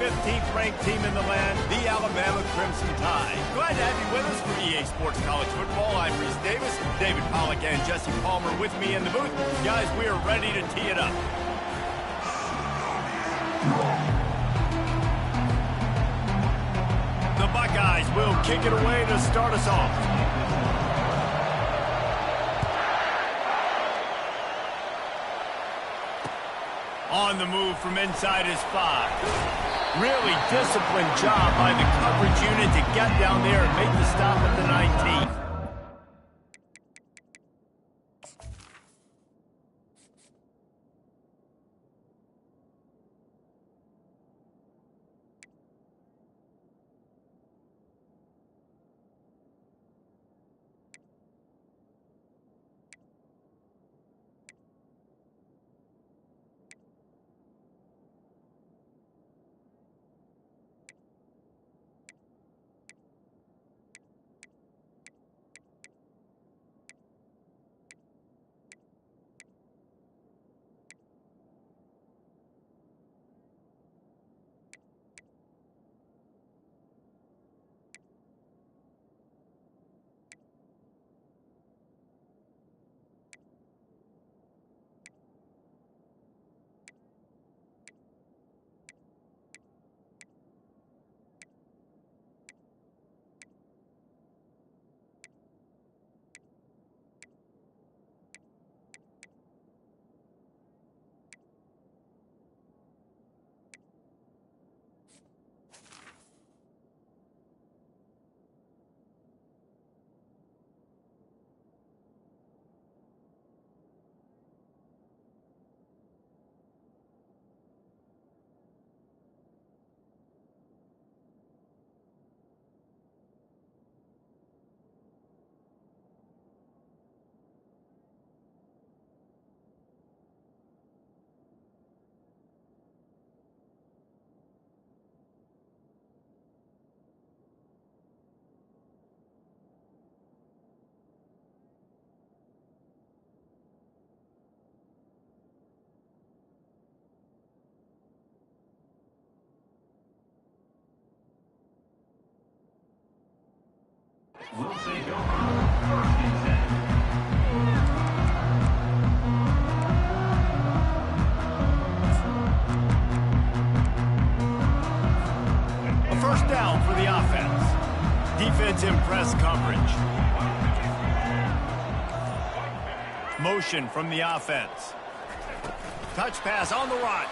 15th ranked team in the land, the Alabama Crimson Tide. Glad to have you with us for EA Sports College Football. I'm Reese Davis, David Pollack and Jesse Palmer with me in the booth. Guys, we are ready to tee it up. The Buckeyes will kick it away to start us off. On the move from inside his 5. Really disciplined job by the coverage unit to get down there and make the stop at the 19. Will take over first and 10. A first down for the offense. Defense in press coverage. Motion from the offense. Touch pass on the run.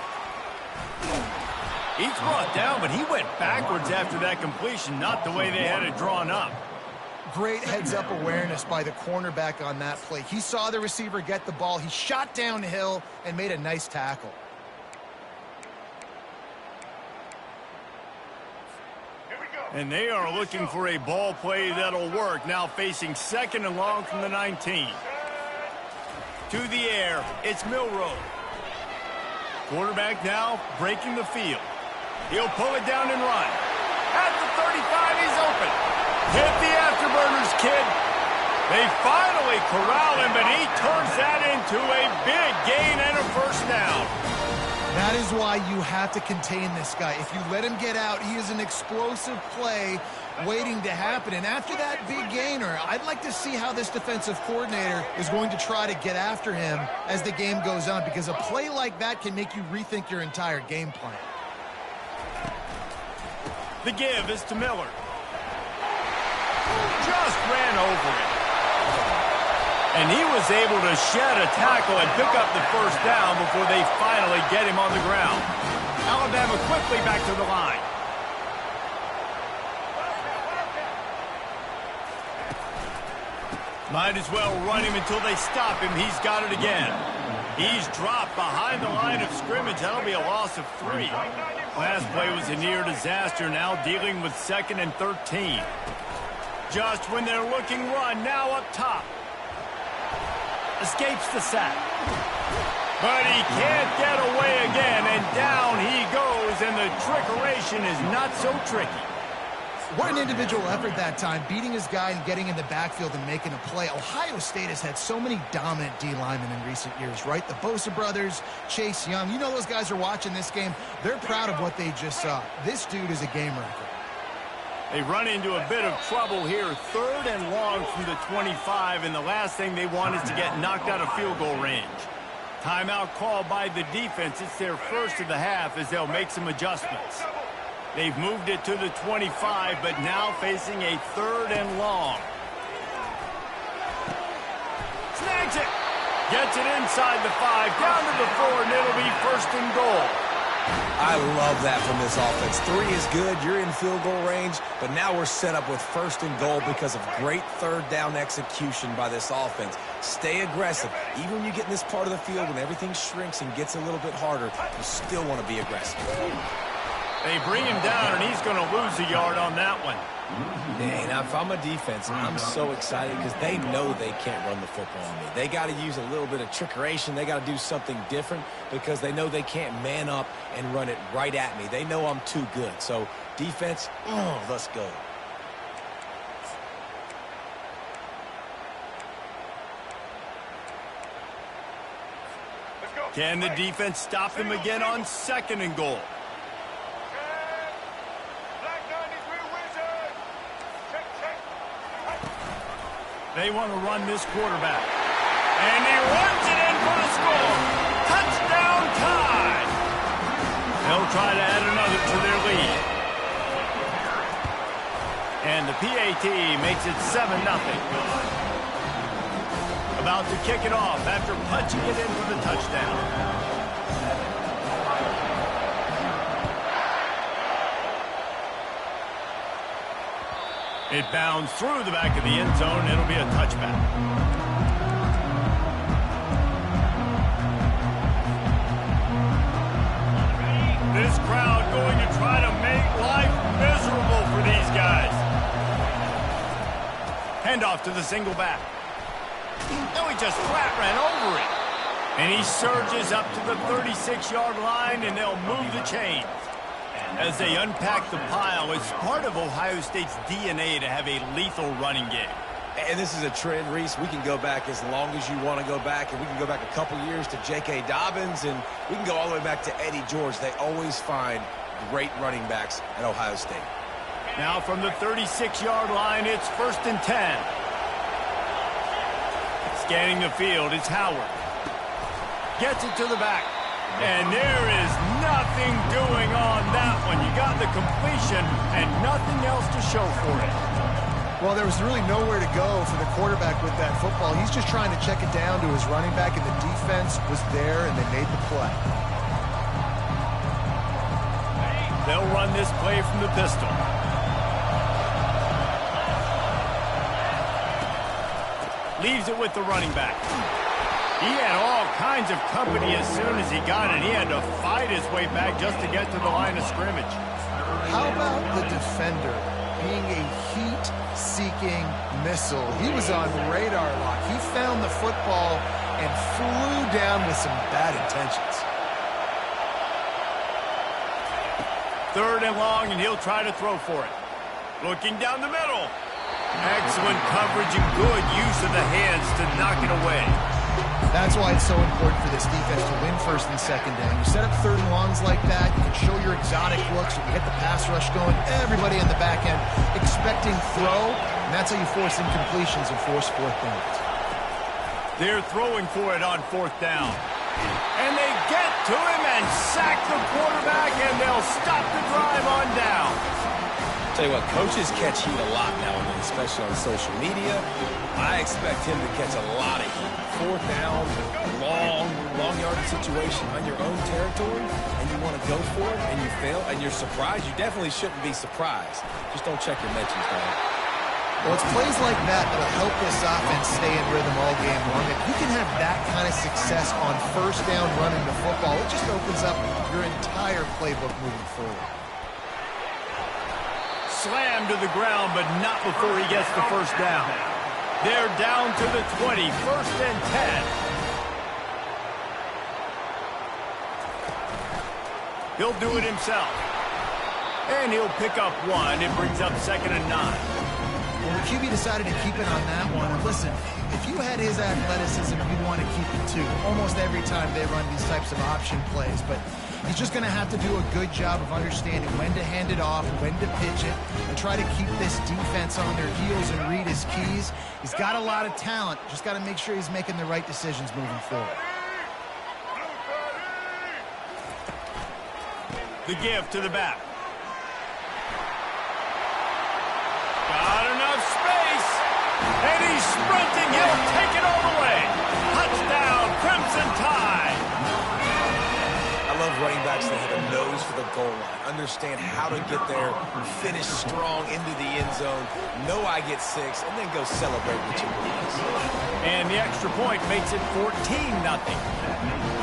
He's brought down, but he went backwards after that completion, not the way they had it drawn up. Great heads-up awareness by the cornerback on that play. He saw the receiver get the ball. He shot downhill and made a nice tackle. And they are looking for a ball play that'll work. Now facing second and long from the 19. To the air, it's Milroe. Quarterback now breaking the field. He'll pull it down and run. At the 35, he's open. Hit the afterburners, kid. They finally corral him, but he turns that into a big gain and a first down. That is why you have to contain this guy. If you let him get out, he is an explosive play waiting to happen. And after that big gainer, I'd like to see how this defensive coordinator is going to try to get after him as the game goes on, because a play like that can make you rethink your entire game plan. The give is to Miller. Just ran over it. And he was able to shed a tackle and pick up the first down before they finally get him on the ground. Alabama quickly back to the line. Might as well run him until they stop him. He's got it again. He's dropped behind the line of scrimmage. That'll be a loss of 3. Last play was a near disaster, now dealing with 2nd and 13. Just when they're looking run, now up top. Escapes the sack. But he can't get away again, and down he goes, and the trickeration is not so tricky. What an individual effort that time, beating his guy and getting in the backfield and making a play. Ohio State has had so many dominant D linemen in recent years, right? The Bosa brothers, Chase Young. You know those guys are watching this game. They're proud of what they just saw. This dude is a game wrecker. They run into a bit of trouble here. 3rd and long from the 25, and the last thing they want is to get knocked out of field goal range. Timeout called by the defense. It's their first of the half as they'll make some adjustments. They've moved it to the 25, but now facing a 3rd and long. Snags it. Gets it inside the 5, down to the 4, and it'll be 1st and goal. I love that from this offense. 3 is good. You're in field goal range, but now we're set up with 1st and goal because of great 3rd down execution by this offense. Stay aggressive. Even when you get in this part of the field when everything shrinks and gets a little bit harder, you still want to be aggressive. They bring him down, and he's going to lose a yard on that one. And if I'm a defense, I'm so excited because they know they can't run the football on me. They got to use a little bit of trickeration. They got to do something different because they know they can't man up and run it right at me. They know I'm too good. So, defense, let's go. Can the defense stop them again on 2nd and goal? They want to run this quarterback. And he runs it in for the score. Touchdown Tide. They'll try to add another to their lead. And the PAT makes it 7-0. About to kick it off after punching it in for the touchdown. It bounds through the back of the end zone. It'll be a touchback. This crowd going to try to make life miserable for these guys. Handoff to the single back. No, he just flat ran over it. And he surges up to the 36-yard line, and they'll move the chains. As they unpack the pile, it's part of Ohio State's DNA to have a lethal running game. And this is a trend, Reese. We can go back as long as you want to go back, and we can go back a couple years to J.K. Dobbins, and we can go all the way back to Eddie George. They always find great running backs at Ohio State. Now from the 36-yard line, it's 1st and 10. Scanning the field, it's Howard. Gets it to the back. And there is nothing doing on that one. You got the completion and nothing else to show for it. Well, there was really nowhere to go for the quarterback with that football. He's just trying to check it down to his running back, and the defense was there, and they made the play. They'll run this play from the pistol. Leaves it with the running back. He had all kinds of company as soon as he got it. He had to fight his way back just to get to the line of scrimmage. How about the defender being a heat-seeking missile? He was on radar lock. He found the football and flew down with some bad intentions. 3rd and long, and he'll try to throw for it. Looking down the middle. Excellent coverage and good use of the hands to knock it away. That's why it's so important for this defense to win 1st and 2nd down. You set up 3rd and longs like that, you can show your exotic looks, you can get the pass rush going, everybody in the back end expecting throw, and that's how you force incompletions and force 4th downs. They're throwing for it on 4th down. And they get to him and sack the quarterback, and they'll stop the drive on down. Tell you what, coaches catch heat a lot now and then, especially on social media. I expect him to catch a lot of heat. 4th down, long yardage situation on your own territory, and you want to go for it, and you fail, and you're surprised. You definitely shouldn't be surprised. Just don't check your mentions, man. Well, it's plays like that that'll help this offense stay in rhythm all game long. If you can have that kind of success on 1st down running the football, it just opens up your entire playbook moving forward. Slammed to the ground, but not before he gets the 1st down. They're down to the 20, 1st and 10. He'll do it himself. And he'll pick up 1. It brings up 2nd and 9. Well, the QB decided to keep it on that one. And listen, if you had his athleticism, you'd want to keep it too. Almost every time they run these types of option plays. But he's just going to have to do a good job of understanding when to hand it off, when to pitch it, and try to keep this defense on their heels and read his keys. He's got a lot of talent. Just got to make sure he's making the right decisions moving forward. The give to the back. Got enough space. And he's sprinting. He'll take it all the way. Touchdown, Crimson Tide. I love running backs that have a nose for the goal line, understand how to get there, finish strong into the end zone, know I get 6, and then go celebrate with your boys. And the extra point makes it 14-0.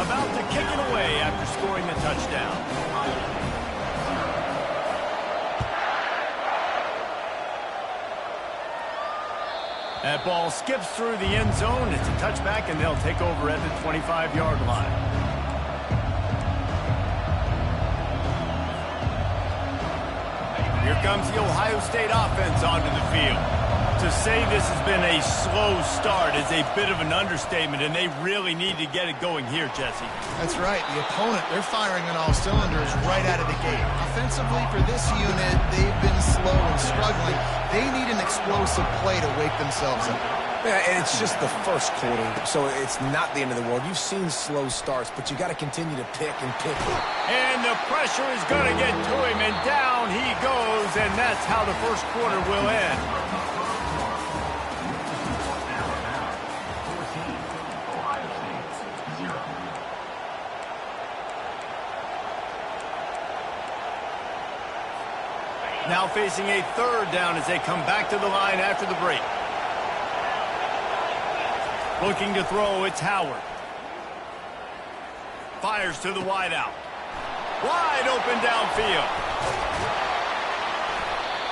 About to kick it away after scoring the touchdown. That ball skips through the end zone. It's a touchback, and they'll take over at the 25-yard line. Here comes the Ohio State offense onto the field. To say this has been a slow start is a bit of an understatement, and they really need to get it going here, Jesse. That's right. The opponent, they're firing on all cylinders right out of the gate. Offensively, for this unit, they've been slow and struggling. They need an explosive play to wake themselves up. Yeah, and it's just the first quarter, so it's not the end of the world. You've seen slow starts, but you got to continue to pick and pick. And the pressure is going to get to him, and down he goes, and that's how the first quarter will end. Now facing a 3rd down as they come back to the line after the break. Looking to throw, it's Howard. Fires to the wideout. Wide open downfield.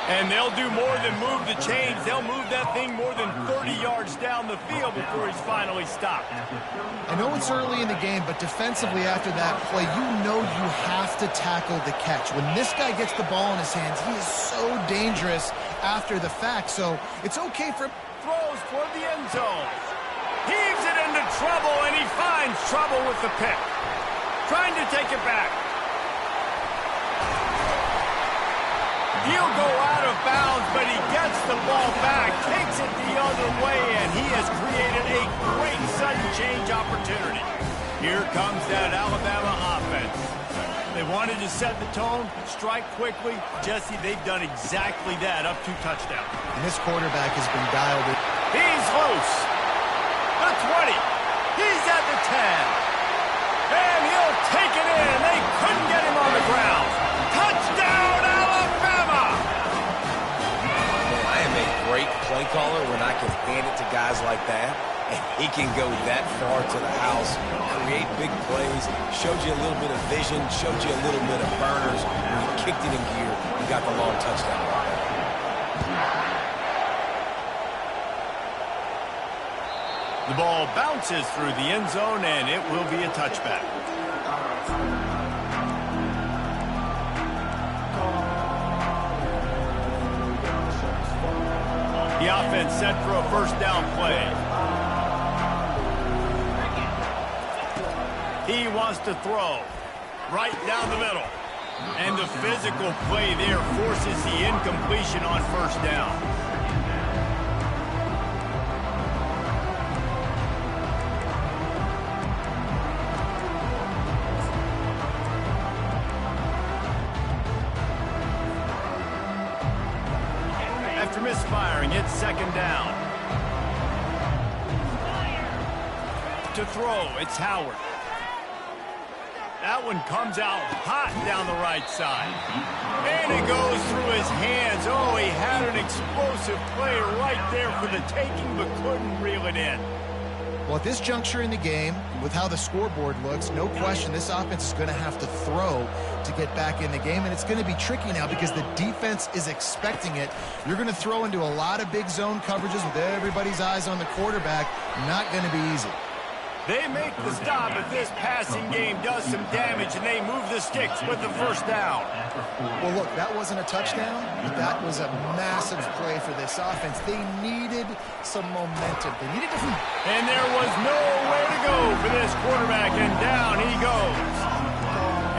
And they'll do more than move the chains. They'll move that thing more than 30 yards down the field before he's finally stopped. I know it's early in the game, but defensively after that play, you know you have to tackle the catch. When this guy gets the ball in his hands, he is so dangerous after the fact. So it's okay for... Throws toward the end zone. Heaves it into trouble, and he finds trouble with the pick. Trying to take it back. He'll go out of bounds, but he gets the ball back, takes it the other way, and he has created a great sudden change opportunity. Here comes that Alabama offense. They wanted to set the tone, strike quickly. Jesse, they've done exactly that, up 2 touchdowns. And this quarterback has been dialed in. He's loose. The 20. He's at the 10. And he'll take it in. They couldn't get him on the ground. Touchdown, Alabama! I am a great play caller when I can hand it to guys like that. And he can go that far to the house, create big plays, showed you a little bit of vision, showed you a little bit of burners. When you kicked it in gear, you got the long touchdown. The ball bounces through the end zone, and it will be a touchback. The offense set for a 1st down play. He wants to throw right down the middle. And the physical play there forces the incompletion on 1st down. After misfiring, it's 2nd down. To throw, it's Howard. That one comes out hot down the right side. And it goes through his hands. Oh, he had an explosive play right there for the taking, but couldn't reel it in. Well, at this juncture in the game, with how the scoreboard looks, no question this offense is going to have to throw to get back in the game, and it's going to be tricky now because the defense is expecting it. You're going to throw into a lot of big zone coverages with everybody's eyes on the quarterback. Not going to be easy. They make the stop, but this passing game does some damage, and they move the sticks with the first down. Well, look, that wasn't a touchdown, but that was a massive play for this offense. They needed some momentum. They needed to... And there was nowhere to go for this quarterback, and down he goes.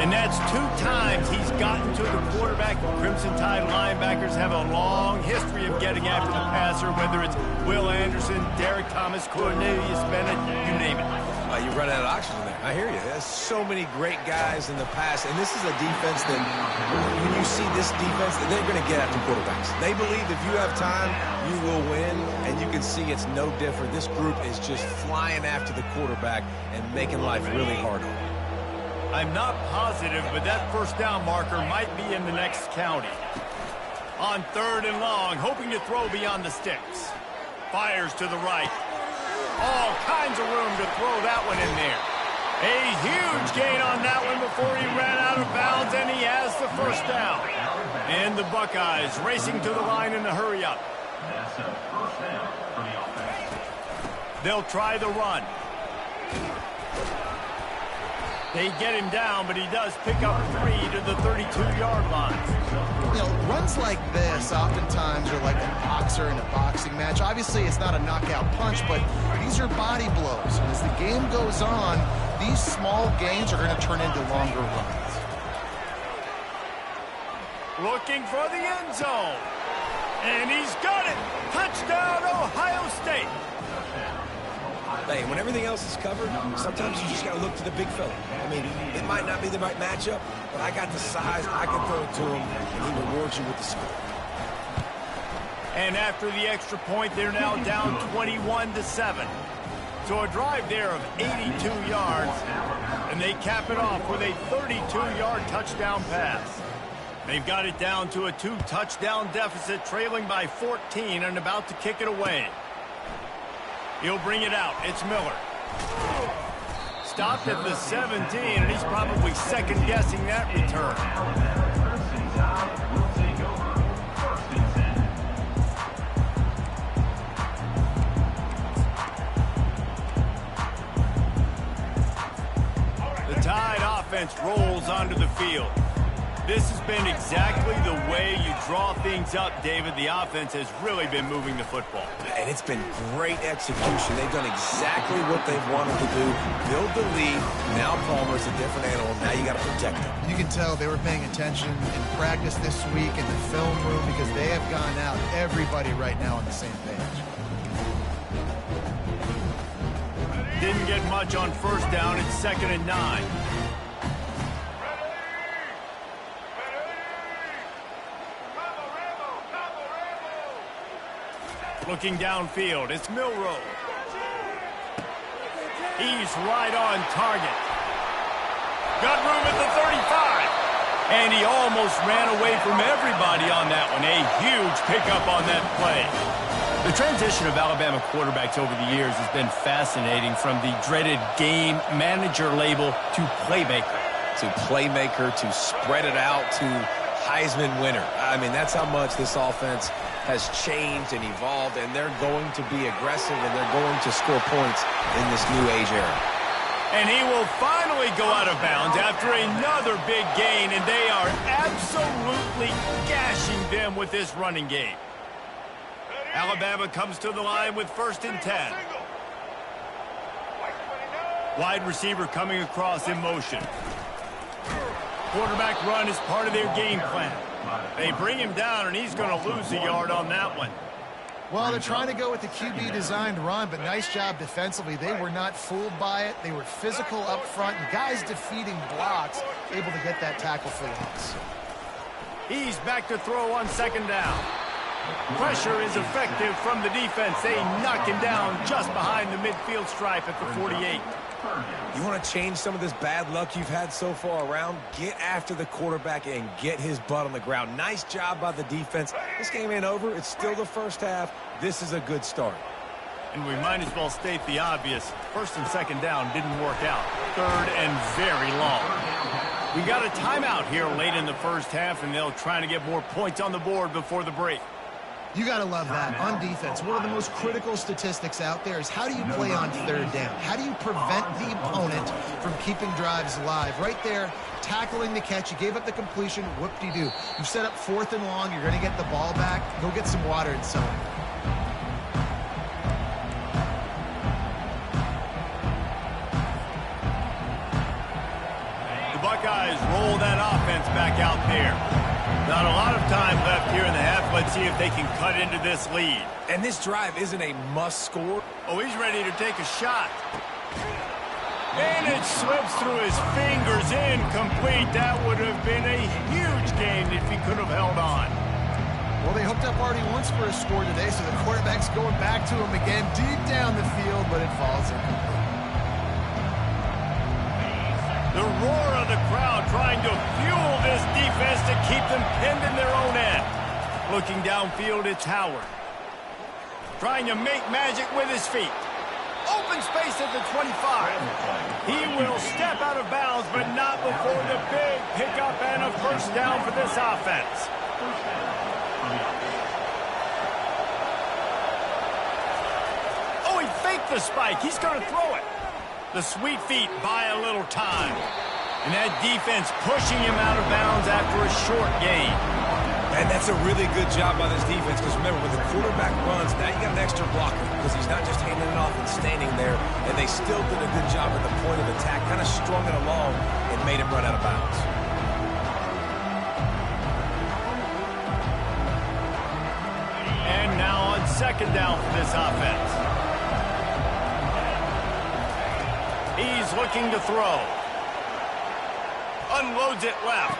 And that's 2 times he's gotten to the quarterback. Crimson Tide linebackers have a long history of getting after the passer, whether it's Will Anderson, Derek Thomas, Cornelius Bennett, you name it. You run out of oxygen there. I hear you. There's so many great guys in the past, and this is a defense that, when you see this defense, they're going to get after quarterbacks. They believe if you have time, you will win, and you can see it's no different. This group is just flying after the quarterback and making life really hard on them. I'm not positive, but that first down marker might be in the next county. On 3rd and long, hoping to throw beyond the sticks. Fires to the right. All kinds of room to throw that one in there. A huge gain on that one before he ran out of bounds, and he has the first down. And the Buckeyes racing to the line in a hurry-up. That's a first down for the offense. They'll try the run. They get him down, but he does pick up 3 to the 32-yard line. You know, runs like this oftentimes are like a boxer in a boxing match. Obviously, it's not a knockout punch, but these are body blows. And as the game goes on, these small gains are going to turn into longer runs. Looking for the end zone. And he's got it. Touchdown, Ohio State. Hey, when everything else is covered, sometimes you just got to look to the big fella. I mean, it might not be the right matchup, but I got the size, I can throw it to him, and he rewards you with the score. And after the extra point, they're now down 21-7. So a drive there of 82 yards, and they cap it off with a 32-yard touchdown pass. They've got it down to a 2-touchdown deficit, trailing by 14 and about to kick it away. He'll bring it out. It's Miller. Stopped at the 17, and he's probably second-guessing that return. The Tide offense rolls onto the field. This has been exactly the way you draw things up, David. The offense has really been moving the football. And it's been great execution. They've done exactly what they've wanted to do. Build the lead. Now Palmer's a different animal. Now you got to protect him. You can tell they were paying attention in practice this week in the film room because they have gone out, everybody right now on the same page. Didn't get much on first down. It's 2nd and 9. Looking downfield, it's Milroe. He's right on target. Got room at the 35. And he almost ran away from everybody on that one. A huge pickup on that play. The transition of Alabama quarterbacks over the years has been fascinating, from the dreaded game manager label to playmaker. To spread it out to Heisman winner. I mean, that's how much this offense has changed and evolved, and they're going to be aggressive, and they're going to score points in this new age era. And he will finally go out of bounds after another big gain, and they are absolutely gashing them with this running game. Alabama comes to the line with 1st and 10. Wide receiver coming across in motion. Quarterback run is part of their game plan. They bring him down, and he's going to lose a yard on that one. Well, they're trying to go with the QB-designed run, but nice job defensively. They were not fooled by it. They were physical up front, and guys defeating blocks, able to get that tackle for loss. He's back to throw on 2nd down. Pressure is effective from the defense. They knock him down just behind the midfield stripe at the 48. You want to change some of this bad luck you've had so far around? Get after the quarterback and get his butt on the ground. Nice job by the defense. This game ain't over. It's still the first half. This is a good start. And we might as well state the obvious. 1st and 2nd down didn't work out. 3rd and very long. We got a timeout here late in the first half, and they'll try to get more points on the board before the break. You got to love that. On defense, one of the most critical statistics out there is how do you play on third down? How do you prevent the opponent from keeping drives alive? Right there, tackling the catch. You gave up the completion. Whoop-de-doo. You've set up 4th and long. You're going to get the ball back. Go get some water inside. The Buckeyes roll that offense back out there. Not a lot of time left here in the half. Let's see if they can cut into this lead. And this drive isn't a must score. Oh, he's ready to take a shot. And it slips through his fingers, incomplete. That would have been a huge gain if he could have held on. Well, they hooked up already once for a score today, so the quarterback's going back to him again deep down the field, but it falls incomplete. The roar of the crowd trying to fuel this defense to keep them pinned in their own end. Looking downfield, it's Howard. Trying to make magic with his feet. Open space at the 25. He will step out of bounds, but not before the big pickup and a first down for this offense. Oh, he faked the spike. He's going to throw it. The sweet feet buy a little time. And that defense pushing him out of bounds after a short gain. And that's a really good job by this defense because remember, when the quarterback runs, now you got an extra blocker because he's not just handing it off and standing there, and they still did a good job at the point of attack, kind of strung it along and made him run out of bounds. And now on 2nd down for this offense. He's looking to throw. Unloads it left.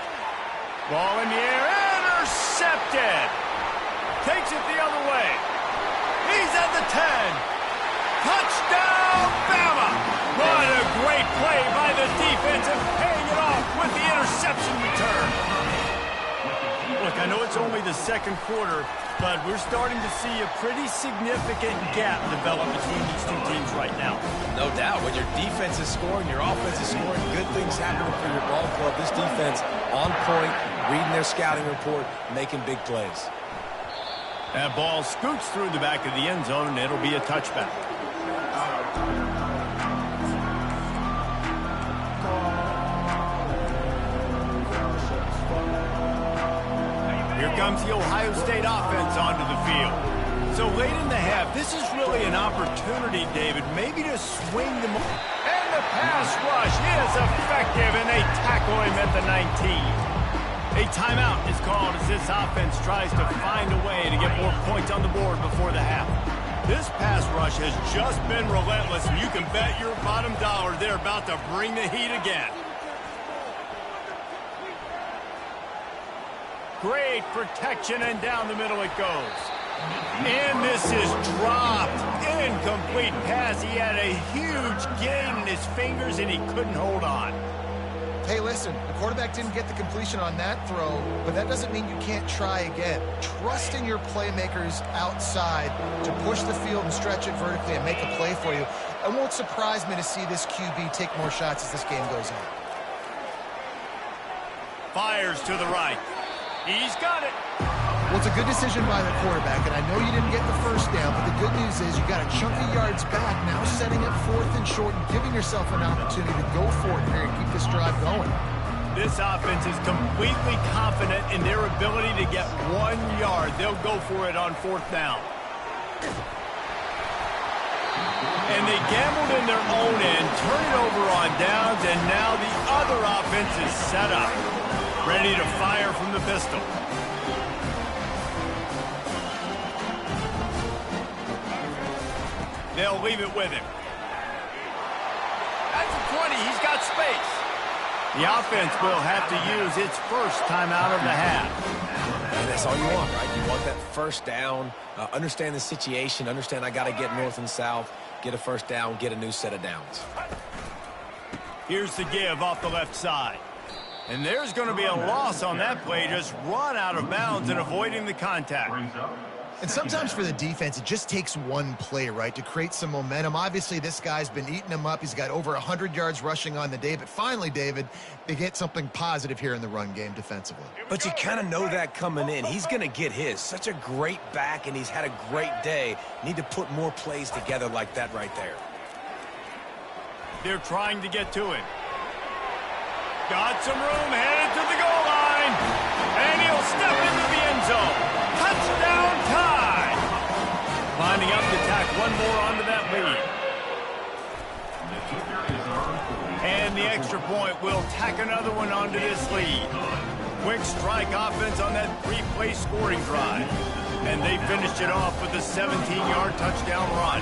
Ball in the air. Intercepted. Takes it the other way. He's at the 10. Touchdown, Bama. What a great play by the defense and paying it off with the interception return. Look, I know it's only the 2nd quarter, but we're starting to see a pretty significant gap develop between these two teams right now. No doubt. When your defense is scoring, your offense is scoring, good things happening for your ball club. This defense on point, reading their scouting report, making big plays. That ball scoots through the back of the end zone, and it'll be a touchback. Here comes the Ohio State offense onto the field. So late in the half, this is really an opportunity, David, maybe to swing the ball. And the pass rush is effective, and they tackle him at the 19. A timeout is called as this offense tries to find a way to get more points on the board before the half. This pass rush has just been relentless, and you can bet your bottom dollar they're about to bring the heat again. Great protection, and down the middle it goes. And this is dropped. Incomplete pass. He had a huge gain in his fingers, and he couldn't hold on. Hey, listen, the quarterback didn't get the completion on that throw, but that doesn't mean you can't try again. Trust in your playmakers outside to push the field and stretch it vertically and make a play for you. It won't surprise me to see this QB take more shots as this game goes on. Fires to the right. He's got it. Well, it's a good decision by the quarterback, and I know you didn't get the first down, but the good news is you got a chunk of yards back, now setting up 4th and short and giving yourself an opportunity to go for it here and keep this drive going. This offense is completely confident in their ability to get 1 yard. They'll go for it on 4th down. And they gambled in their own end, turn it over on downs, and now the other offense is set up, ready to fire from the pistol. They'll leave it with him. At the 20, he's got space. The offense will have to use its first timeout of the half. And that's all you want, right? You want that first down, understand the situation, understand I got to get north and south, get a first down, get a new set of downs. Here's the give off the left side. And there's going to be a loss on that play, just run out of bounds and avoiding the contact. And sometimes for the defense, it just takes one play, right, to create some momentum. Obviously, this guy's been eating them up. He's got over 100 yards rushing on the day. But finally, David, they get something positive here in the run game defensively. But you kind of know that coming in. He's going to get his. Such a great back, and he's had a great day. Need to put more plays together like that right there. They're trying to get to it. Got some room, headed to the goal line. And he'll step into the end zone. Touchdown tie. Lining up to tack one more onto that lead. And the extra point will tack another one onto this lead. Quick strike offense on that three-play scoring drive. And they finished it off with a 17-yard touchdown run.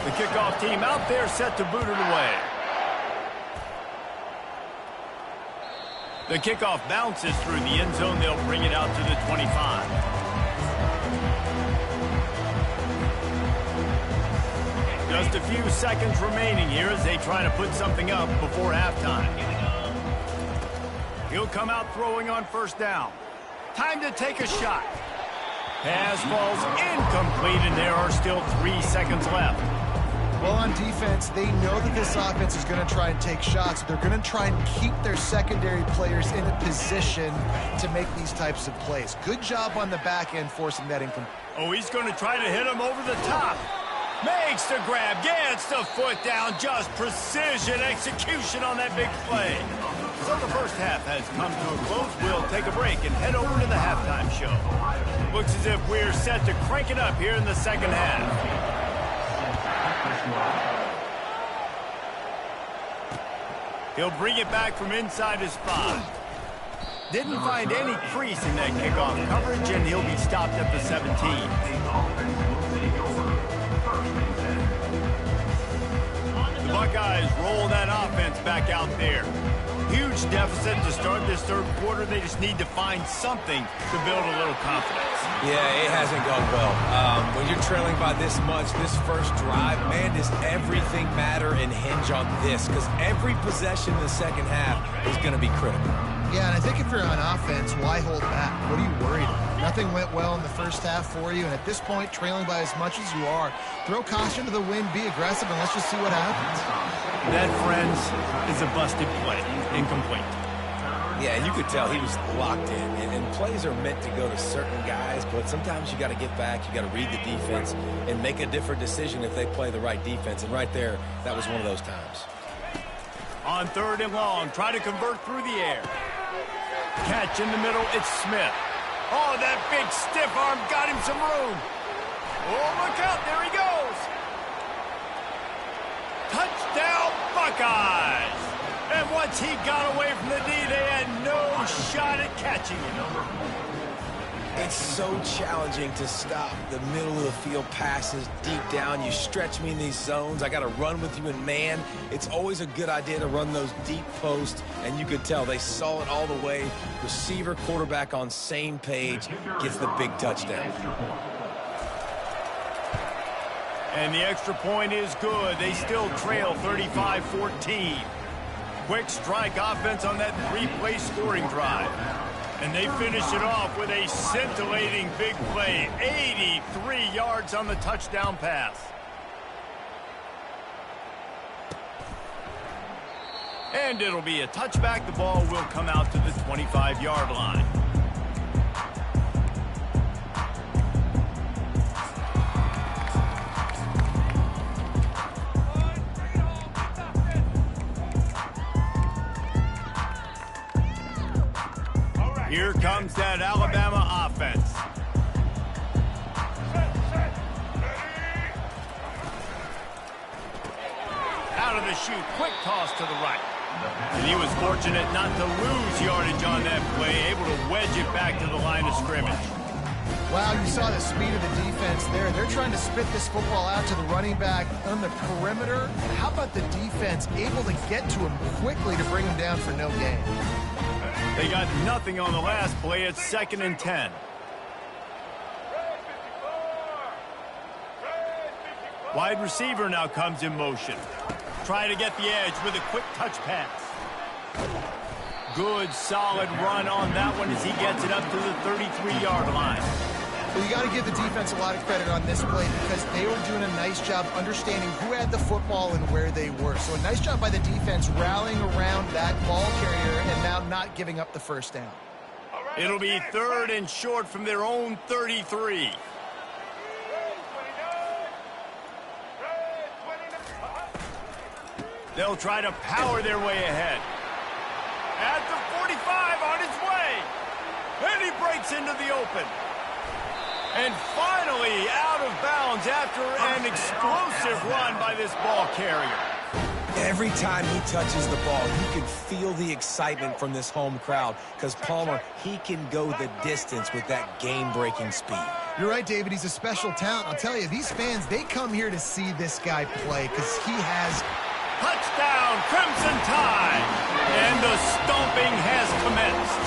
The kickoff team out there set to boot it away. The kickoff bounces through the end zone. They'll bring it out to the 25. Just a few seconds remaining here as they try to put something up before halftime. He'll come out throwing on first down. Time to take a shot. Pass falls incomplete, and there are still 3 seconds left. Well, on defense, they know that this offense is going to try and take shots. They're going to try and keep their secondary players in a position to make these types of plays. Good job on the back end forcing that incomplete. Oh, he's going to try to hit him over the top. Makes the grab, gets the foot down, just precision execution on that big play. So the first half has come to a close. We'll take a break and head over to the halftime show. Looks as if we're set to crank it up here in the second half. He'll bring it back from inside his spot. Didn't find any crease in that kickoff coverage, and he'll be stopped at the 17. The Buckeyes roll that offense back out there. Huge deficit to start this third quarter. They just need to find something to build a little confidence. Yeah, it hasn't gone well. When you're trailing by this much, this first drive, man, does everything matter and hinge on this? Because every possession in the second half is going to be critical. Yeah, and I think if you're on offense, why hold back? What are you worried about? Nothing went well in the first half for you, and at this point, trailing by as much as you are, throw caution to the wind, be aggressive, and let's just see what happens. That, friends, is a busted play. Incomplete. Yeah, and you could tell he was locked in. And plays are meant to go to certain guys, but sometimes you got to get back, you got to read the defense, and make a different decision if they play the right defense. And right there, that was one of those times. On third and long, try to convert through the air. Catch in the middle, it's Smith. Oh, that big stiff arm got him some room. Oh, look out, there he goes. Touchdown, Buckeyes. And once he got away from the D, they had no shot at catching him. It's so challenging to stop the middle of the field passes deep down. You stretch me in these zones. I got to run with you in man. It's always a good idea to run those deep posts, and you could tell they saw it all the way. Receiver, quarterback on same page, gets the big touchdown. And the extra point is good. They still trail 35-14. Quick strike offense on that three-play scoring drive. And they finish it off with a scintillating big play. 83 yards on the touchdown pass. And it'll be a touchback. The ball will come out to the 25-yard line. Here comes that Alabama offense. Out of the chute, quick toss to the right. And he was fortunate not to lose yardage on that play, able to wedge it back to the line of scrimmage. Wow, you saw the speed of the defense there. They're trying to spit this football out to the running back on the perimeter. How about the defense able to get to him quickly to bring him down for no gain? They got nothing on the last play. It's 2nd and 10. Wide receiver now comes in motion. Try to get the edge with a quick touch pass. Good, solid run on that one as he gets it up to the 33-yard line. Well, you got to give the defense a lot of credit on this play because they were doing a nice job understanding who had the football and where they were. So a nice job by the defense rallying around that ball carrier and now not giving up the first down. It'll be 3rd and short from their own 33. They'll try to power their way ahead. At the 45, on his way. And he breaks into the open. And finally out of bounds after an explosive run by this ball carrier. Every time he touches the ball, you can feel the excitement from this home crowd because Palmer, he can go the distance with that game-breaking speed. You're right, David. He's a special talent. I'll tell you, these fans, they come here to see this guy play because he has... Touchdown, Crimson Tide! And the stomping has commenced.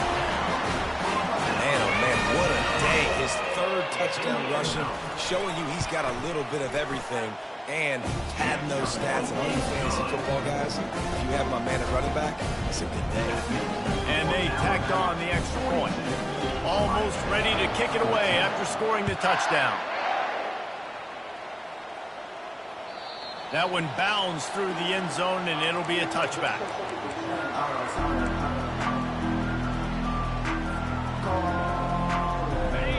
Man, oh man, what a day. His 3rd touchdown rushing, showing you he's got a little bit of everything. And having those stats and all you fantasy football guys, if you have my man at running back, it's a good day. And they tacked on the extra point. Almost ready to kick it away after scoring the touchdown. That one bounds through the end zone, and it'll be a touchback.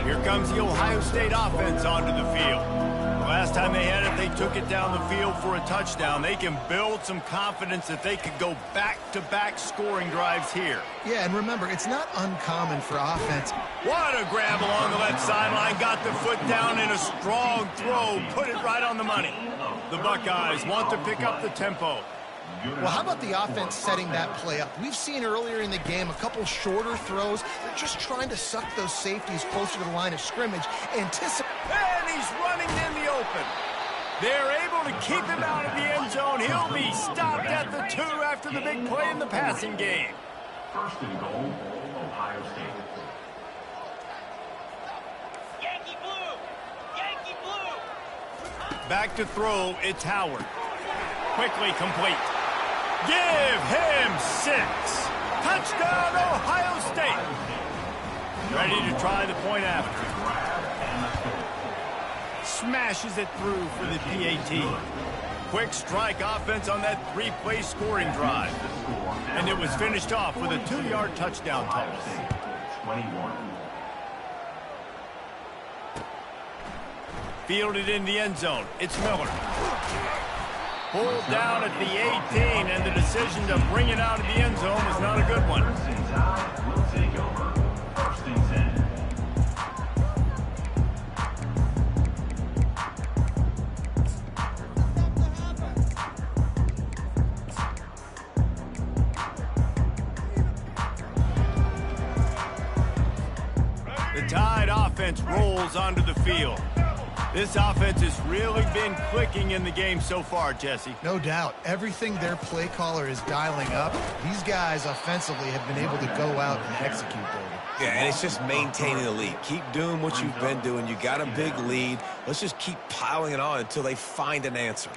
Here comes the Ohio State offense onto the field. The last time they had it, they took it down the field for a touchdown. They can build some confidence that they could go back-to-back scoring drives here. Yeah, and remember, it's not uncommon for offense. What a grab along the left sideline. Got the foot down in a strong throw. Put it right on the money. The Buckeyes want to pick up the tempo. Well, how about the offense setting that play up? We've seen earlier in the game a couple shorter throws. They're just trying to suck those safeties closer to the line of scrimmage. And he's running in the open. They're able to keep him out of the end zone. He'll be stopped at the 2 after the big play in the passing game. 1st and goal, Ohio State. Yankee blue! Yankee blue! Back to throw, it's Howard. Quickly complete. Give him 6. Touchdown, Ohio State. Ready to try the point after. Smashes it through for the PAT. Quick strike offense on that 3-play scoring drive. And it was finished off with a 2-yard touchdown toss. 21. Fielded in the end zone. It's Miller. Pulled down at the 18, and the decision to bring it out of the end zone was not a good one. Crimson Tide will take over. 1st and 10. The Tide offense rolls onto the field. This offense has really been clicking in the game so far, Jesse. No doubt. Everything their play caller is dialing up, these guys offensively have been able to go out and execute, David. Yeah, and it's just maintaining the lead. Keep doing what you've been doing. You got a big lead. Let's just keep piling it on until they find an answer.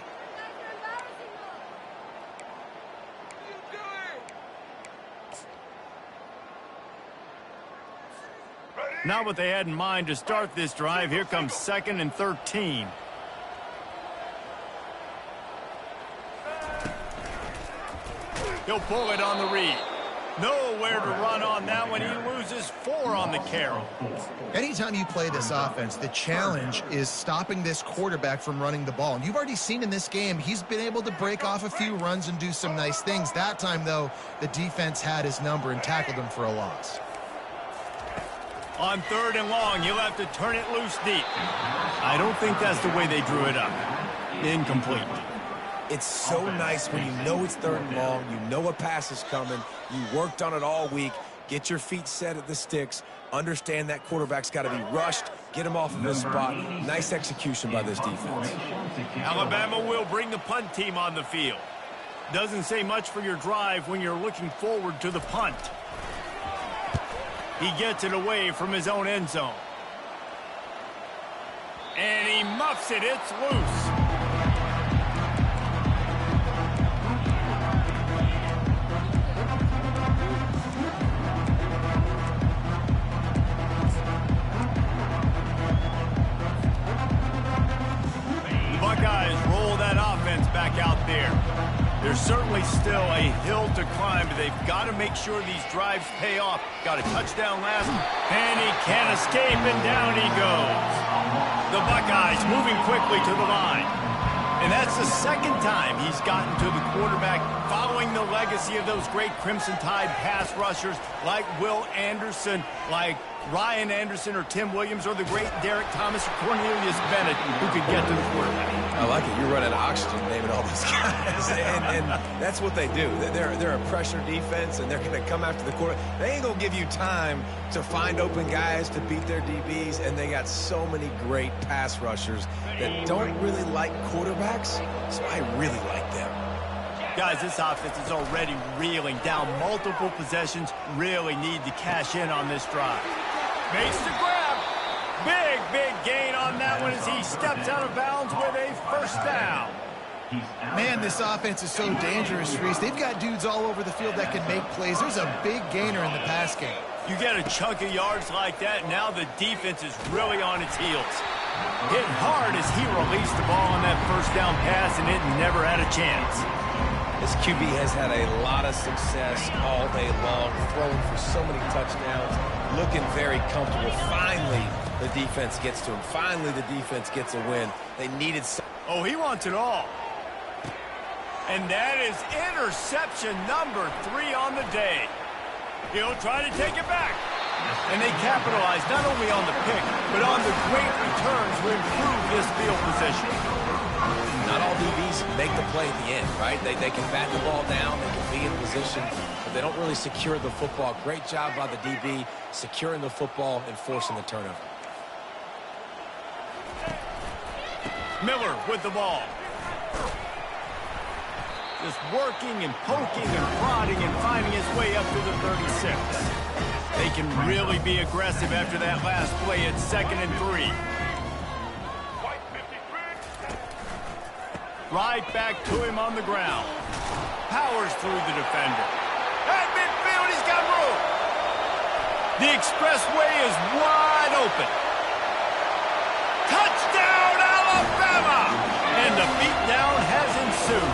Not what they had in mind to start this drive. Here comes 2nd and 13. He'll pull it on the read. Nowhere to run on that one. He loses 4 on the carry. Anytime you play this offense, the challenge is stopping this quarterback from running the ball. And you've already seen in this game, he's been able to break off a few runs and do some nice things. That time, though, the defense had his number and tackled him for a loss. On 3rd and long, he'll have to turn it loose deep. I don't think that's the way they drew it up. Incomplete. It's so nice when you know it's 3rd and long, you know a pass is coming, you worked on it all week, get your feet set at the sticks, understand that quarterback's got to be rushed, get him off of his spot. Nice execution by this defense. Alabama will bring the punt team on the field. Doesn't say much for your drive when you're looking forward to the punt. He gets it away from his own end zone. And he muffs it. It's loose. certainly still a hill to climb, but they've got to make sure these drives pay off. Got a touchdown last, and he can't escape, and down he goes. The Buckeyes moving quickly to the line. And that's the second time he's gotten to the quarterback, following the legacy of those great Crimson Tide pass rushers like Will Anderson, like Ryan Anderson or Tim Williams, or the great Derek Thomas or Cornelius Bennett, who could get to the quarterback. I like it. You're running oxygen naming all those guys. and that's what they do. They're a pressure defense, and they're going to come after the quarterback. They ain't going to give you time to find open guys to beat their DBs, and they got so many great pass rushers that don't really like quarterbacks, so I really like them. Guys, this offense is already reeling down multiple possessions. Really need to cash in on this drive. Makes the grab. Big gain on that one as he steps out of bounds with a first down. Man, this offense is so dangerous, Reese. They've got dudes all over the field that can make plays. There's a big gainer in the pass game. You get a chunk of yards like that, now the defense is really on its heels. Hit hard as he released the ball on that first down pass, and it never had a chance. This QB has had a lot of success all day long, throwing for so many touchdowns, looking very comfortable. Finally, the defense gets to him. Finally, the defense gets a win. They needed some. Oh, he wants it all. And that is interception number 3 on the day. He'll try to take it back. And they capitalize not only on the pick, but on the great returns to improve this field position. Not all DBs make the play at the end, right? They can bat the ball down, they can be in position, but they don't really secure the football. Great job by the DB securing the football and forcing the turnover. Miller with the ball. Just working and poking and prodding and finding his way up to the 36. They can really be aggressive after that last play at 2nd and 3. Right back to him on the ground. Powers through the defender. At midfield, he's got room. The expressway is wide open. Touchdown, Alabama! And the beatdown has ensued.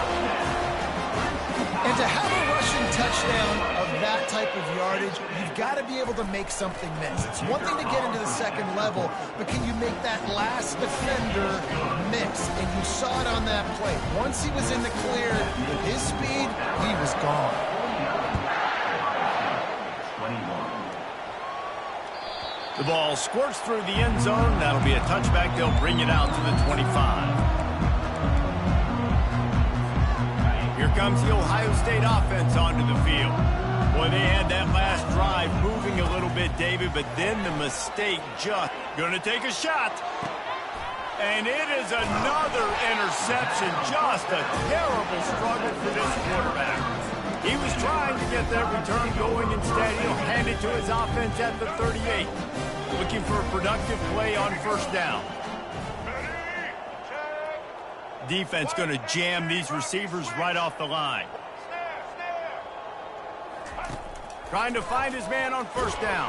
And to have a rushing touchdown of that type of yardage, you've got to be able to make something miss. It's one thing to get into the second level, but can you make that last defender miss? And you saw it on that play. Once he was in the clear, with his speed, he was gone. The ball squirts through the end zone. That'll be a touchback. They'll bring it out to the 25. Here comes the Ohio State offense onto the field. Boy, they had that last drive moving a little bit, David, but then the mistake just going to take a shot. And it is another interception. Just a terrible struggle for this quarterback. He was trying to get that return going. Instead, he'll hand it to his offense at the 38. Looking for a productive play on first down. Defense going to jam these receivers right off the line. Trying to find his man on first down.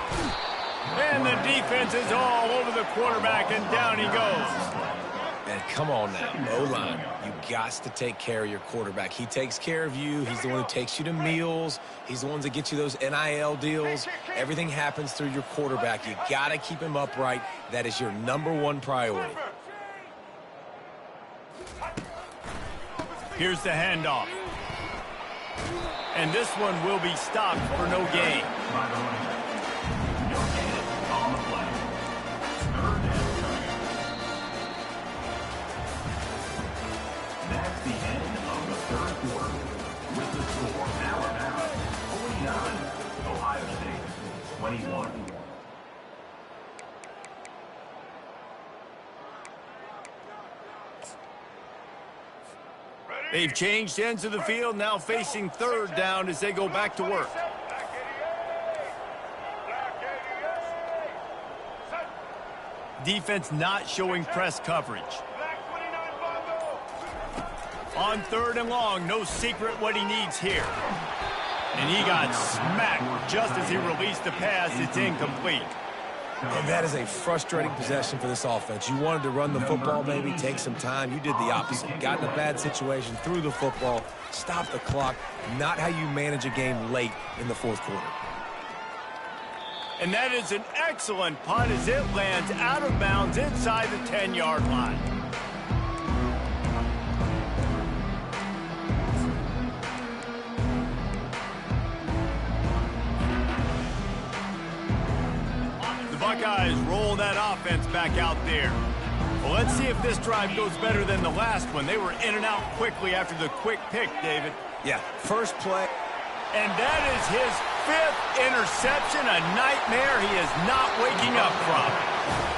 And the defense is all over the quarterback, and down he goes. And come on now, O-line, you got to take care of your quarterback. He takes care of you. He's the one who takes you to meals. He's the one that gets you those NIL deals. Everything happens through your quarterback. You got to keep him upright. That is your #1 priority. Here's the handoff. And this one will be stopped for no gain. That's the end of the third quarter. With the score, Alabama 49, Ohio State 21. They've changed ends of the field, now facing third down as they go back to work. Defense not showing press coverage. On 3rd and long, no secret what he needs here. And he got smacked just as he released the pass. It's incomplete. And that is a frustrating possession for this offense. You wanted to run the football, maybe take some time. You did the opposite. Got in a bad situation, threw the football, stopped the clock. Not how you manage a game late in the fourth quarter. And that is an excellent punt as it lands out of bounds inside the 10-yard line. The Buckeyes roll that offense back out there. Well, let's see if this drive goes better than the last one. They were in and out quickly after the quick pick, David. Yeah, first play. And that is his 5th interception, a nightmare he is not waking up from.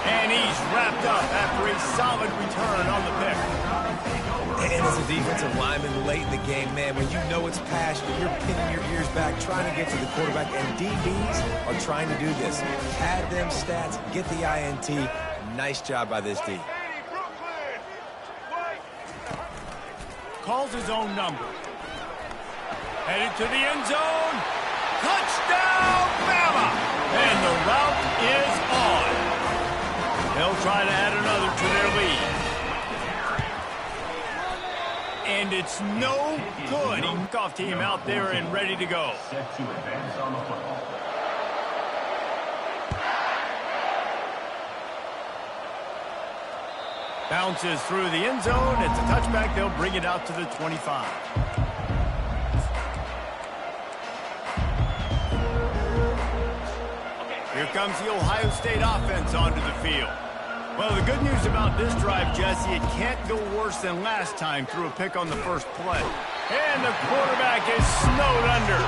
And he's wrapped up after a solid return on the pick. And as a defensive lineman late in the game, man, when you know it's passionate, you're pinning your ears back, trying to get to the quarterback, and DBs are trying to do this. Pad them stats, get the INT. Nice job by this D. Calls his own number. Headed to the end zone. Touchdown, Bama! And the route is on. They'll try to add another to their lead. And it's no good. Kickoff team out there and ready to go. Set to advance on the football. Bounces through the end zone. It's a touchback. They'll bring it out to the 25. Here comes the Ohio State offense onto the field. Well, the good news about this drive, Jesse, it can't go worse than last time through a pick on the first play. And the quarterback is snowed under.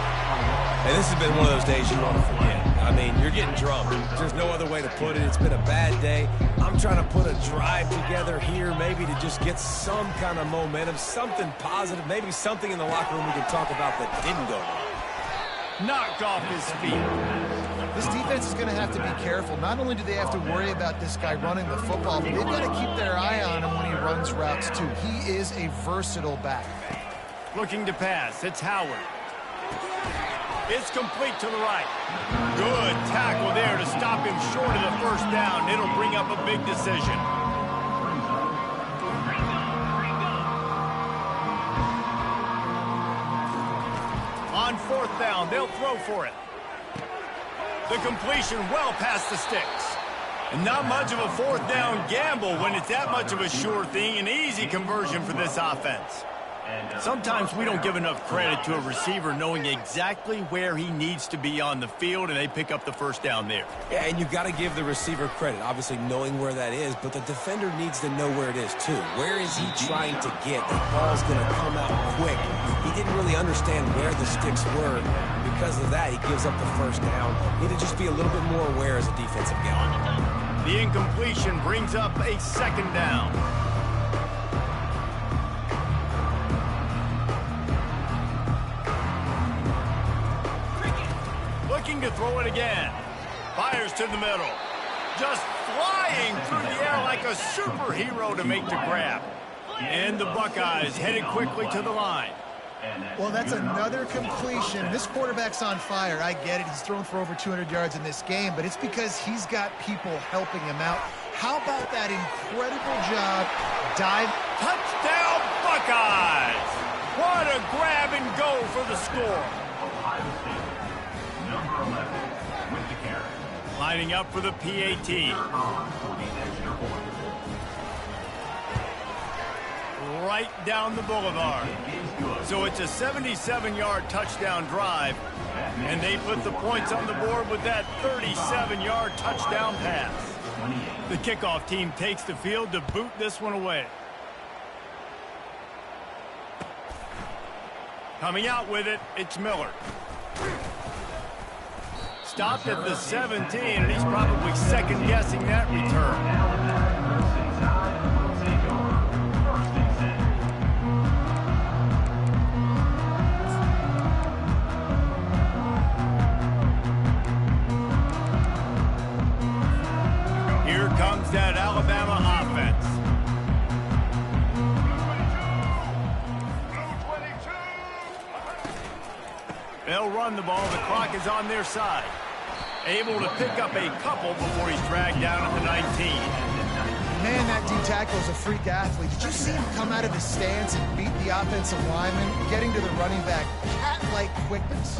And this has been one of those days you want to forget. I mean, you're getting drummed. There's no other way to put it. It's been a bad day. I'm trying to put a drive together here, maybe to just get some kind of momentum, something positive, maybe something in the locker room we can talk about that didn't go wrong. Knocked off his feet. This defense is going to have to be careful. Not only do they have to worry about this guy running the football, but they've got to keep their eye on him when he runs routes, too. He is a versatile back. Looking to pass. It's Howard. It's complete to the right. Good tackle there to stop him short of the first down. It'll bring up a big decision. On 4th down, they'll throw for it. The completion well past the sticks. And not much of a 4th down gamble when it's that much of a sure thing. An easy conversion for this offense. Sometimes we don't give enough credit to a receiver knowing exactly where he needs to be on the field, and they pick up the first down there. Yeah, and you've got to give the receiver credit, obviously knowing where that is, but the defender needs to know where it is too. Where is he trying to get? That ball's going to come out quick. He didn't really understand where the sticks were. Because of that, he gives up the first down. Need to just be a little bit more aware as a defensive guy. The incompletion brings up a 2nd down. Looking to throw it again. Fires to the middle. Just flying through the air like a superhero to make the grab. And the Buckeyes headed quickly to the line. Well, that's another completion. This quarterback's on fire. I get it. He's thrown for over 200 yards in this game, but it's because he's got people helping him out. How about that incredible job? Touchdown, Buckeyes! What a grab and go for the score. Ohio State, number 11, with the carry. Lining up for the PAT. On for the extra point. Right down the boulevard. So it's a 77-yard touchdown drive, and they put the points on the board with that 37-yard touchdown pass. The kickoff team takes the field to boot this one away. Coming out with it, it's Miller. Stopped at the 17, and he's probably second-guessing that return. Here comes that Alabama offense. They'll run the ball. The clock is on their side. Able to pick up a couple before he's dragged down at the 19. Man, that D tackle is a freak athlete. Did you see him come out of his stance and beat the offensive lineman, getting to the running back? Cat-like quickness.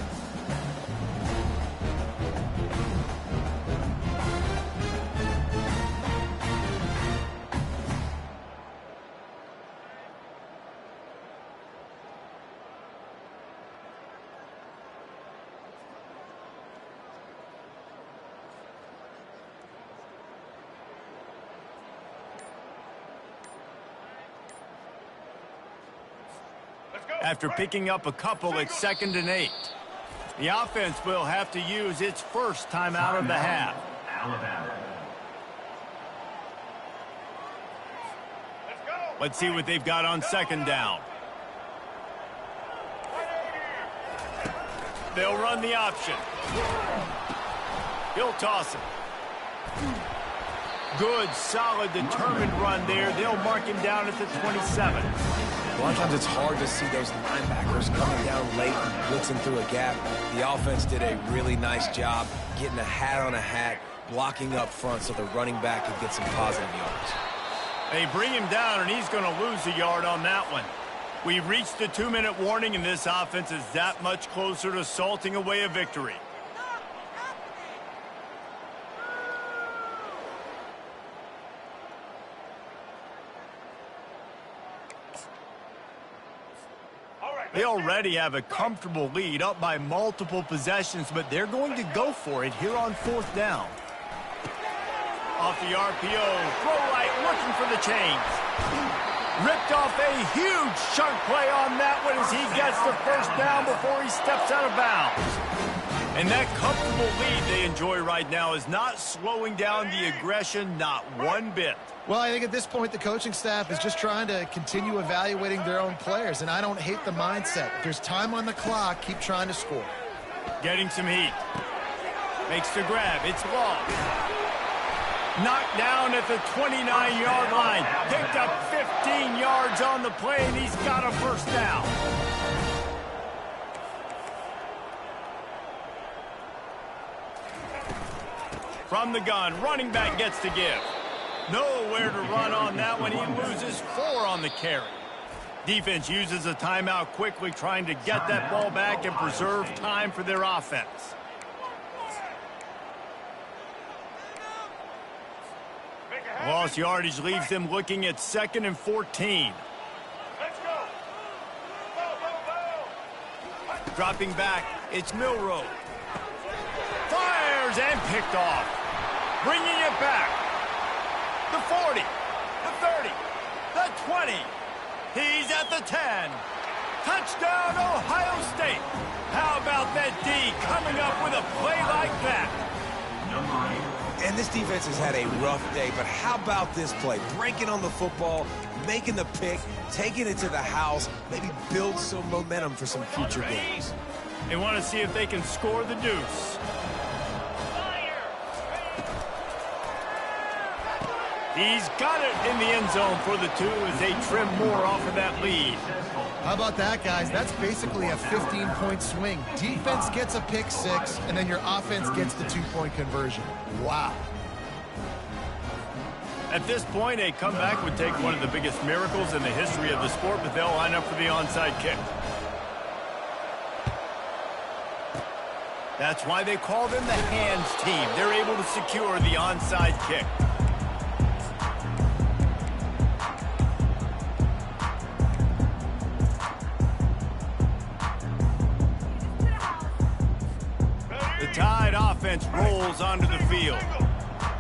After picking up a couple at 2nd and 8. The offense will have to use its first timeout of the half. Alabama. Let's see what they've got on 2nd down. They'll run the option. He'll toss it. Good, solid, determined run there. They'll mark him down at the 27. A lot of times it's hard to see those linebackers coming down late and blitzing through a gap. The offense did a really nice job getting a hat on a hat, blocking up front so the running back could get some positive yards. They bring him down, and he's going to lose a yard on that one. We've reached the 2-minute warning, and this offense is that much closer to salting away a victory. They already have a comfortable lead, up by multiple possessions, but they're going to go for it here on 4th down. Off the RPO, throw right, looking for the chains. Ripped off a huge chunk play on that one as he gets the first down before he steps out of bounds. And that comfortable lead they enjoy right now is not slowing down the aggression, not one bit. Well, I think at this point the coaching staff is just trying to continue evaluating their own players, and I don't hate the mindset. If there's time on the clock, keep trying to score. Getting some heat. Makes the grab. It's long. Knocked down at the 29-yard line. Picked up 15 yards on the play, and he's got a first down. From the gun, running back gets to give. Nowhere to run on that one. He loses 4 on the carry. Defense uses a timeout quickly, trying to get that ball back and preserve time for their offense. Lost yardage leaves them looking at 2nd and 14. Dropping back, it's Milroe. Fires and picked off. Bringing it back. The 40, the 30, the 20. He's at the 10. Touchdown, Ohio State. How about that D coming up with a play like that? And this defense has had a rough day, but how about this play? Breaking on the football, making the pick, taking it to the house, maybe build some momentum for some future games. They want to see if they can score the deuce. He's got it in the end zone for the 2 as they trim more off of that lead. How about that, guys? That's basically a 15-point swing. Defense gets a pick 6, and then your offense gets the 2-point conversion. Wow. At this point, a comeback would take one of the biggest miracles in the history of the sport, but they'll line up for the onside kick. That's why they call them the hands team. They're able to secure the onside kick. The Tide offense rolls onto the field.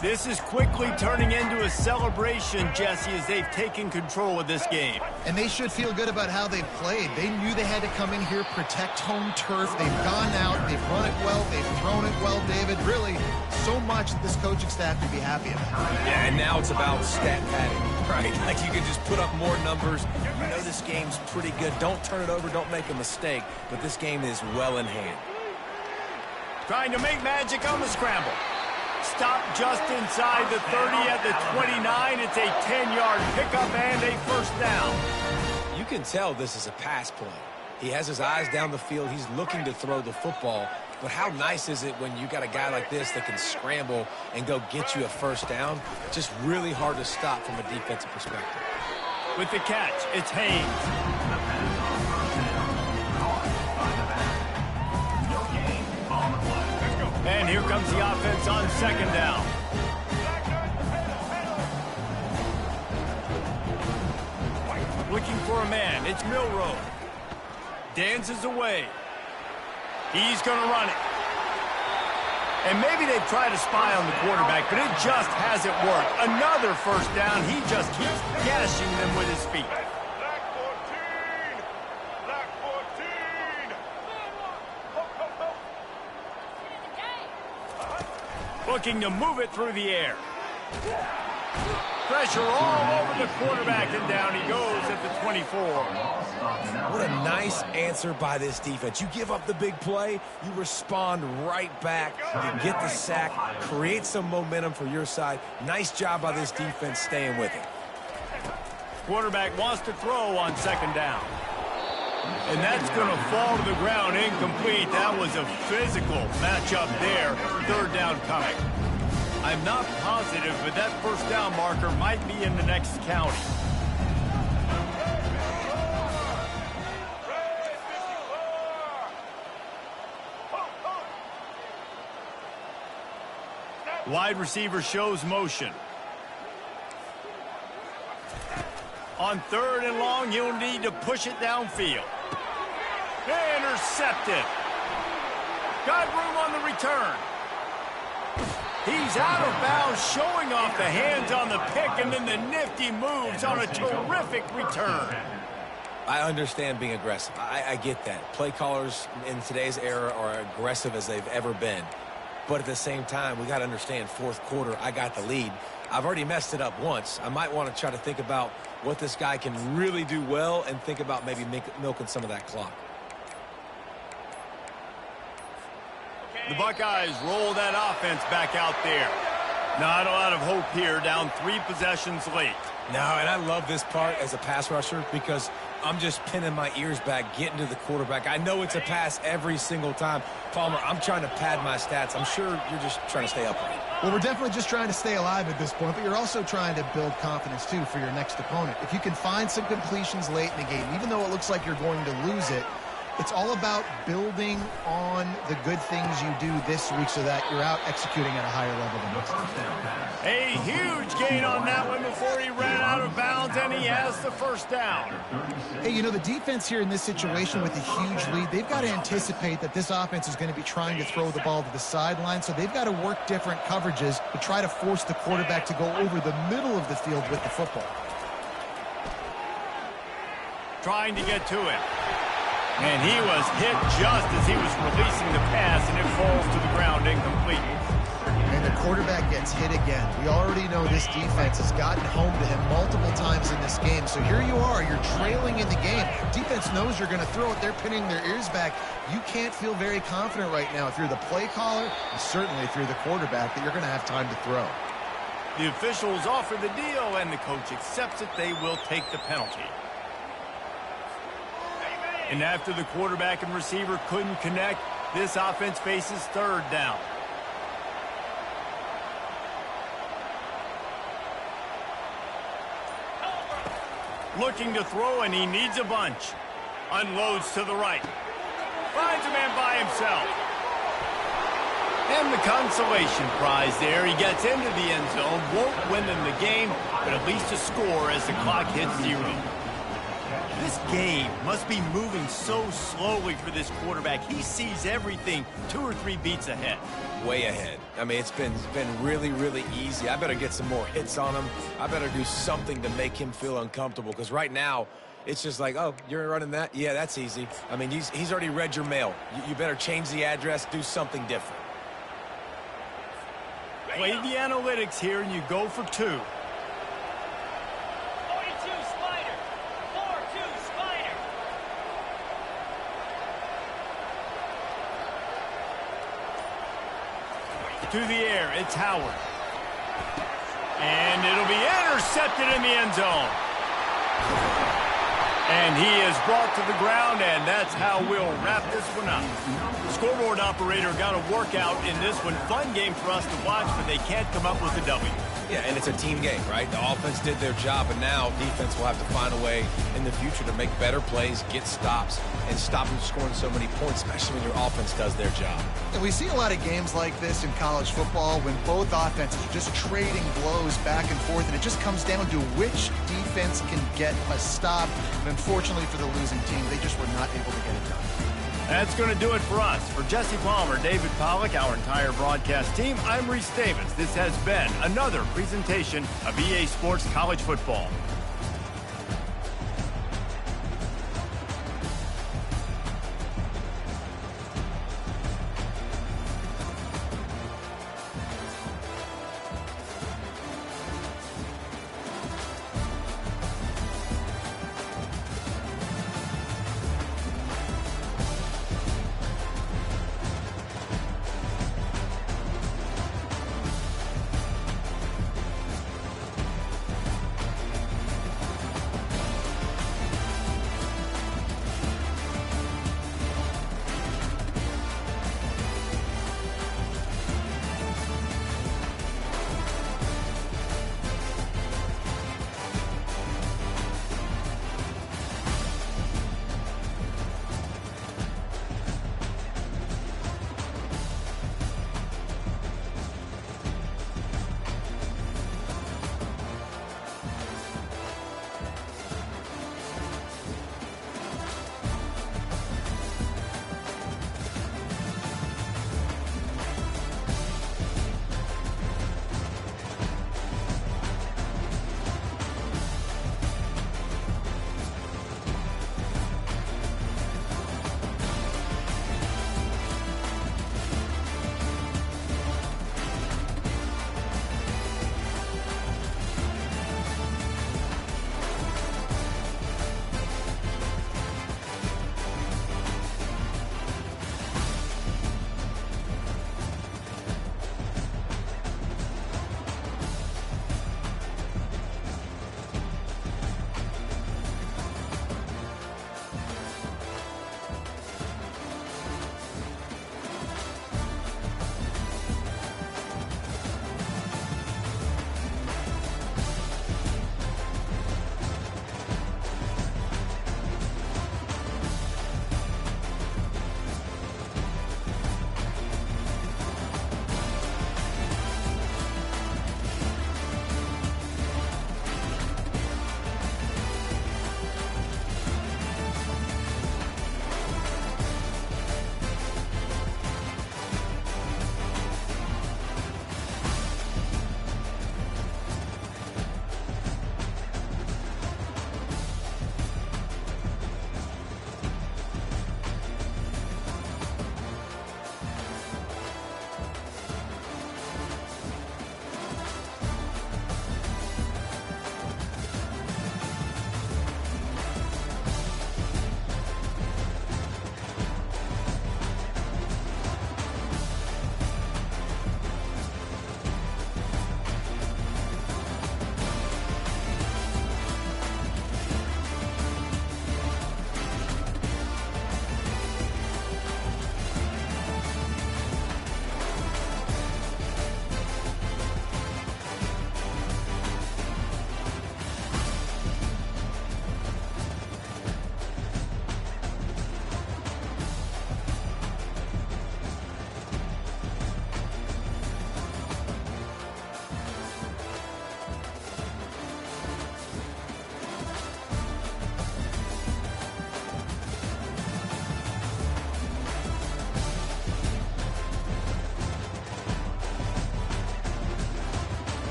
This is quickly turning into a celebration, Jesse, as they've taken control of this game. And they should feel good about how they've played. They knew they had to come in here, protect home turf. They've gone out, they've run it well, they've thrown it well, David. Really, so much that this coaching staff can be happy about. Yeah, and now it's about stat padding, right? Like you can just put up more numbers. You know this game's pretty good. Don't turn it over, don't make a mistake. But this game is well in hand. Trying to make magic on the scramble. Stop just inside the 30 at the 29. It's a 10-yard pickup and a first down. You can tell this is a pass play. He has his eyes down the field. He's looking to throw the football. But how nice is it when you got a guy like this that can scramble and go get you a first down? Just really hard to stop from a defensive perspective. With the catch, it's Haynes. The pass on first down. Caught by the back. No gain on the play. And here comes the offense on second down. Looking for a man. It's Milroe. Dances away. He's going to run it. And maybe they've tried to spy on the quarterback, but it just hasn't worked. Another first down. He just keeps gashing them with his feet. Black 14! Black 14! Looking to move it through the air. Pressure all over the quarterback, and down he goes at the 24. What a nice answer by this defense. You give up the big play, you respond right back, you get the sack, create some momentum for your side. Nice job by this defense staying with it. Quarterback wants to throw on second down. And that's going to fall to the ground incomplete. That was a physical matchup there. Third down coming. I'm not positive, but that first down marker might be in the next county. Wide receiver shows motion. On third and long, you'll need to push it downfield. Intercepted. Got room on the return. He's out of bounds, showing off the hands on the pick, and then the nifty moves on a terrific return. I understand being aggressive. I get that. Play callers in today's era are aggressive as they've ever been. But at the same time, we got to understand, fourth quarter, I got the lead. I've already messed it up once. I might want to try to think about what this guy can really do well and think about maybe milking some of that clock. The Buckeyes roll that offense back out there. Not a lot of hope here, down 3 possessions late. No, and I love this part as a pass rusher because I'm just pinning my ears back, getting to the quarterback. I know it's a pass every single time. Palmer, I'm trying to pad my stats. I'm sure you're just trying to stay upright. Well, we're definitely just trying to stay alive at this point, but you're also trying to build confidence, too, for your next opponent. If you can find some completions late in the game, even though it looks like you're going to lose it, it's all about building on the good things you do this week so that you're out executing at a higher level than next week. A huge gain on that one before he ran out of bounds, and he has the first down. Hey, you know, the defense here in this situation with a huge lead, they've got to anticipate that this offense is going to be trying to throw the ball to the sideline, so they've got to work different coverages to try to force the quarterback to go over the middle of the field with the football. Trying to get to him. And he was hit just as he was releasing the pass, and it falls to the ground incomplete. And the quarterback gets hit again. We already know this defense has gotten home to him multiple times in this game. So here you are, you're trailing in the game. Defense knows you're going to throw it. They're pinning their ears back. You can't feel very confident right now if you're the play caller, and certainly if you're the quarterback, that you're going to have time to throw. The officials offer the deal, and the coach accepts it. They will take the penalty. And after the quarterback and receiver couldn't connect, this offense faces third down. Looking to throw, and he needs a bunch. Unloads to the right. Finds a man by himself. And the consolation prize there. He gets into the end zone. Won't win them the game, but at least a score as the clock hits 0. This game must be moving so slowly for this quarterback. He sees everything 2 or 3 beats ahead. Way ahead. I mean, it's been really, really easy. I better get some more hits on him. I better do something to make him feel uncomfortable, because right now, it's just like, oh, you're running that? Yeah, that's easy. I mean, he's already read your mail. You better change the address, do something different. Play the analytics here, and you go for 2. 42 Spider. 4-2 Spider. To the air, it's Howard. And it'll be intercepted in the end zone. And he is brought to the ground, and that's how we'll wrap this one up. The scoreboard operator got a workout in this one. Fun game for us to watch, but they can't come up with a W. Yeah, and it's a team game, right? The offense did their job, and now defense will have to find a way in the future to make better plays, get stops, and stop them scoring so many points, especially when your offense does their job. And we see a lot of games like this in college football when both offenses are just trading blows back and forth, and it just comes down to which defense can get a stop. And unfortunately for the losing team, they just were not able to get it done. That's going to do it for us. For Jesse Palmer, David Pollack, our entire broadcast team, I'm Reese Davis. This has been another presentation of EA Sports College Football.